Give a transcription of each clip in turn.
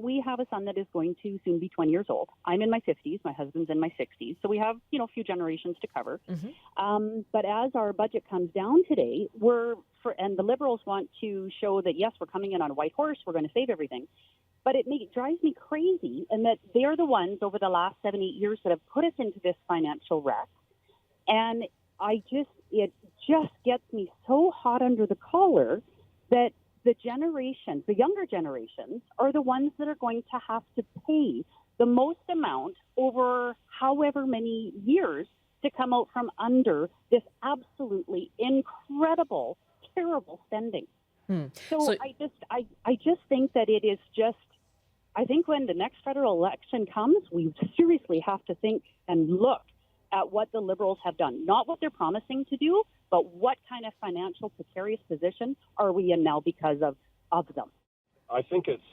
we have a son that is going to soon be 20 years old. I'm in my 50s. My husband's in my 60s. So we have, a few generations to cover. But as our budget comes down today, and the Liberals want to show that, yes, we're coming in on a white horse. We're going to save everything. But it drives me crazy, and that they're the ones over the last 7-8 years that have put us into this financial wreck. And it just gets me so hot under the collar that the younger generations are the ones that are going to have to pay the most amount over however many years to come out from under this absolutely incredible, terrible spending. So I just think that it is just, I think when the next federal election comes, we seriously have to think and look at what the Liberals have done, not what they're promising to do, but what kind of financial precarious position are we in now because of them. I think it's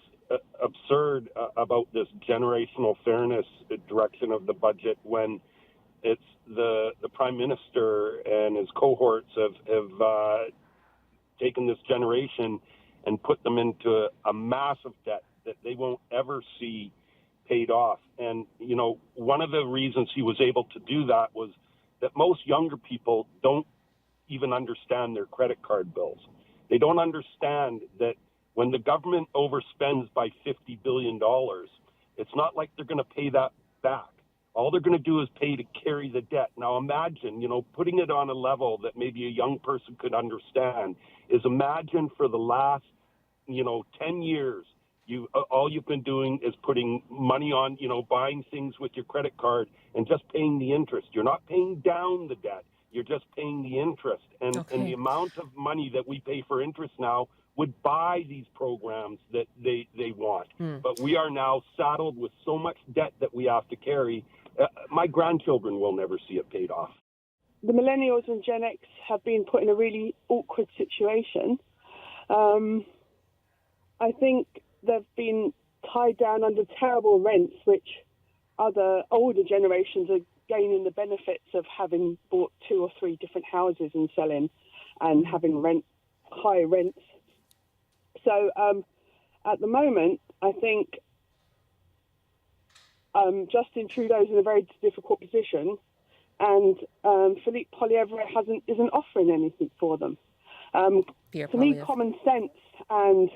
absurd about this generational fairness direction of the budget when it's the Prime Minister and his cohorts have taken this generation and put them into a massive debt that they won't ever see paid off. And, one of the reasons he was able to do that was that most younger people don't even understand their credit card bills. They don't understand that when the government overspends by $50 billion, it's not like they're going to pay that back. All they're going to do is pay to carry the debt. Now imagine, putting it on a level that maybe a young person could understand is imagine for the last, 10 years, all you've been doing is putting money on, buying things with your credit card and just paying the interest. You're not paying down the debt. You're just paying the interest. And the amount of money that we pay for interest now would buy these programs that they want. But we are now saddled with so much debt that we have to carry. My grandchildren will never see it paid off. The millennials and Gen X have been put in a really awkward situation. I think they've been tied down under terrible rents, which other older generations are gaining the benefits of having bought 2 or 3 different houses and selling and having high rents. So at the moment, I think Justin Trudeau's in a very difficult position, and Philippe Poilievre isn't offering anything for them. To me, common sense and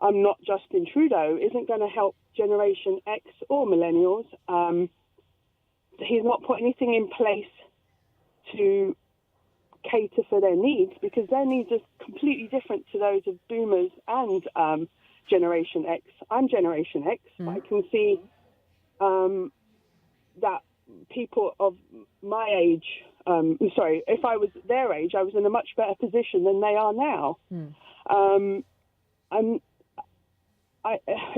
I'm not Justin Trudeau isn't going to help Generation X or millennials. He's not put anything in place to cater for their needs because their needs are completely different to those of boomers and Generation X. I'm Generation X, but I can see that people of my age, if I was their age, I was in a much better position than they are now.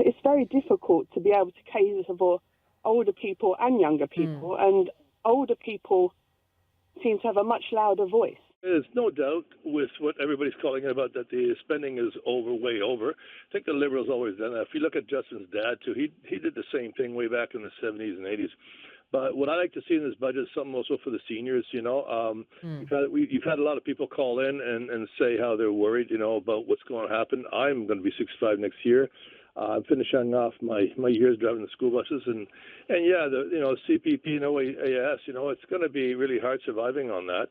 It's very difficult to be able to cater for older people and younger people, and older people seem to have a much louder voice. There's no doubt with what everybody's calling it about that the spending is way over. I think the Liberals always done that. If you look at Justin's dad, too, he did the same thing way back in the 70s and 80s. But what I like to see in this budget is something also for the seniors, You've had a lot of people call in and say how they're worried, about what's going to happen. I'm going to be 65 next year. I'm finishing off my years driving the school buses, and the CPP and OAS, it's going to be really hard surviving on that,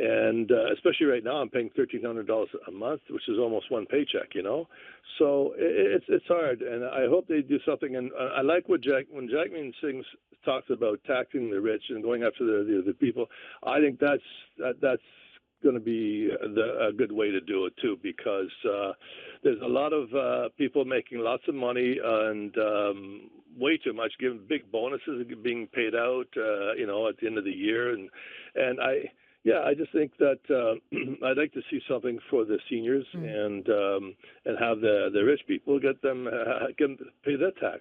and especially right now I'm paying $1,300 a month, which is almost one paycheck, So it's hard, and I hope they do something. And I like when Jagmeet Singh talks about taxing the rich and going after the people. I think that's going to be a good way to do it too, because there's a lot of people making lots of money and way too much, giving big bonuses being paid out, at the end of the year, and I just think that I'd like to see something for the seniors and have the rich people get them pay their tax,